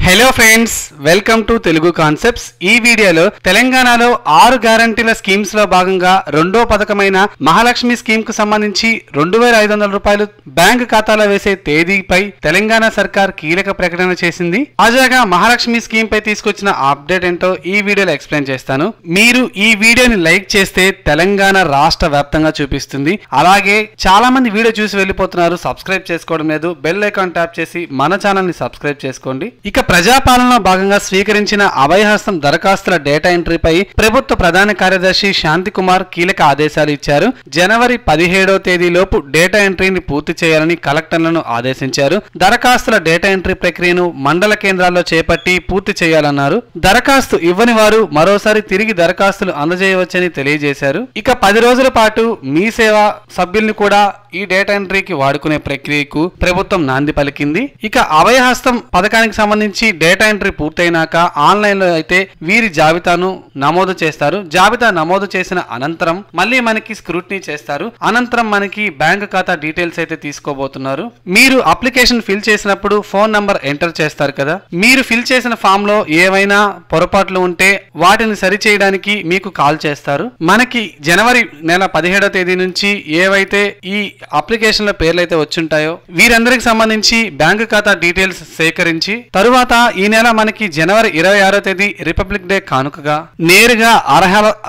Hello friends, welcome to Telugu concepts. ఈ వీడియోలో తెలంగాణలో 6 గ్యారంటీల స్కీమ్స్ లో భాగంగా రెండో పథకమైన మహాలక్ష్మి స్కీమ్ కు సంబంధించి 2500 రూపాయలు బ్యాంక్ ఖాతాలో వేసే తేదీపై తెలంగాణ సర్కార్ కీలక ప్రకటన చేసింది. తాజాగా మహాలక్ష్మి స్కీమ్ పై తీసుకొచ్చిన అప్డేట్ ఏంటో ఈ వీడియోలో ఎక్స్ప్లెయిన్ చేస్తాను. మీరు ఈ వీడియోని లైక్ చేస్తే తెలంగాణ రాష్ట్ర వ్యాప్తంగా చూపిస్తుంది. అలాగే చాలా మంది వీడియో చూసి వెళ్ళిపోతున్నారు, సబ్స్క్రైబ్ చేసుకోవడం లేదు. బెల్ ఐకాన్ ట్యాప్ చేసి మన ఛానల్ ని సబ్స్క్రైబ్ చేసుకోండి. ఇక ప్రజాపాలనలో భాగంగా స్వీకరించిన అభయహస్తం దరఖాస్తుల డేటా ఎంట్రీపై ప్రభుత్వ ప్రధాన కార్యదర్శి శాంతి కుమార్ కీలక ఆదేశాలు ఇచ్చారు. జనవరి 17వ తేదీలోపు డేటా ఎంట్రీని పూర్తి చేయాలని కలెక్టర్లను ఆదేశించారు. దరఖాస్తుల డేటా ఎంట్రీ ప్రక్రియను మండల కేంద్రాల్లో చేపట్టి పూర్తి చేయాలన్నారు. దరఖాస్తు ఇవ్వని వారు మరోసారి తిరిగి దరఖాస్తులు అందజేయవచ్చని తెలియజేశారు. ఇక 10 రోజుల పాటు మీ సేవ సభ్యుల్ని కూడా ఈ డేటా ఎంట్రీకి వాడుకునే ప్రక్రియకు ప్రభుత్వం నాంది పలికింది. ఇక అభయహస్తం పథకానికి సంబంధించి డేటా ఎంట్రీ పూర్తయినాక ఆన్లైన్ లో అయితే వీరి జాబితాను నమోదు చేస్తారు. జాబితా నమోదు చేసిన అనంతరం మళ్ళీ మనకి స్క్రూటినీ చేస్తారు. అనంతరం మనకి బ్యాంక్ ఖాతా డీటెయిల్స్ అయితే తీసుకోబోతున్నారు. మీరు అప్లికేషన్ ఫిల్ చేసినప్పుడు ఫోన్ నంబర్ ఎంటర్ చేస్తారు కదా. మీరు ఫిల్ చేసిన ఫామ్ లో ఏవైనా పొరపాట్లు ఉంటే వాటిని సరిచేయడానికి మీకు కాల్ చేస్తారు. మనకి జనవరి నెల 17వ తేదీ నుంచి ఏవైతే ఈ అప్లికేషన్ల పేర్లు అయితే వచ్చుంటాయో వీరందరికి సంబంధించి బ్యాంక్ ఖాతా డీటెయిల్స్ సేకరించి తరువాత ఈ నెల మనకి జనవరి 26వ తేదీ రిపబ్లిక్ డే కానుకగా నేరుగా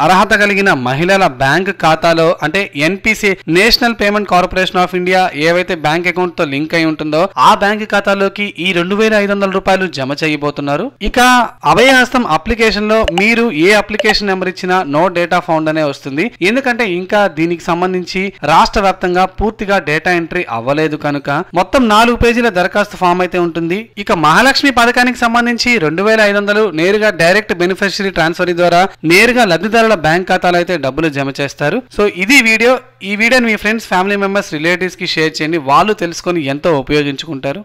అర్హత కలిగిన మహిళల బ్యాంక్ ఖాతాలో అంటే NPC national payment corporation of India ఏవైతే బ్యాంక్ అకౌంట్ తో లింక్ అయి ఉంటుందో ఆ బ్యాంక్ ఖాతాలోకి ఈ 2500 రూపాయలు జమ చేయబోతున్నారు. ఇక అభయహస్తం అప్లికేషన్ లో మీరు ఏ అప్లికేషన్ నెంబర్ ఇచ్చినా నో డేటా ఫౌండ్ అనే వస్తుంది. ఎందుకంటే ఇంకా దీనికి సంబంధించి రాష్ట్ర వ్యాప్తంగా పూర్తిగా డేటా ఎంట్రీ అవ్వలేదు కనుక మొత్తం 4 పేజీల దరఖాస్తు ఫామ్ అయితే ఉంటుంది. ఇక మహాలక్ష్మి పథకానికి సంబంధించి 2500 నేరుగా డైరెక్ట్ బెనిఫిషియరీ ట్రాన్స్ఫర్ ద్వారా నేరుగా లబ్ధిదారుల బ్యాంక్ ఖాతాలో అయితే డబ్బులు జమ చేస్తారు. సో ఇది వీడియో. ఈ వీడియోని మీ ఫ్రెండ్స్, ఫ్యామిలీ మెంబర్స్, రిలేటివ్స్ కి షేర్ చేయండి. వాళ్ళు తెలుసుకొని ఎంతో ఉపయోగించుకుంటారు.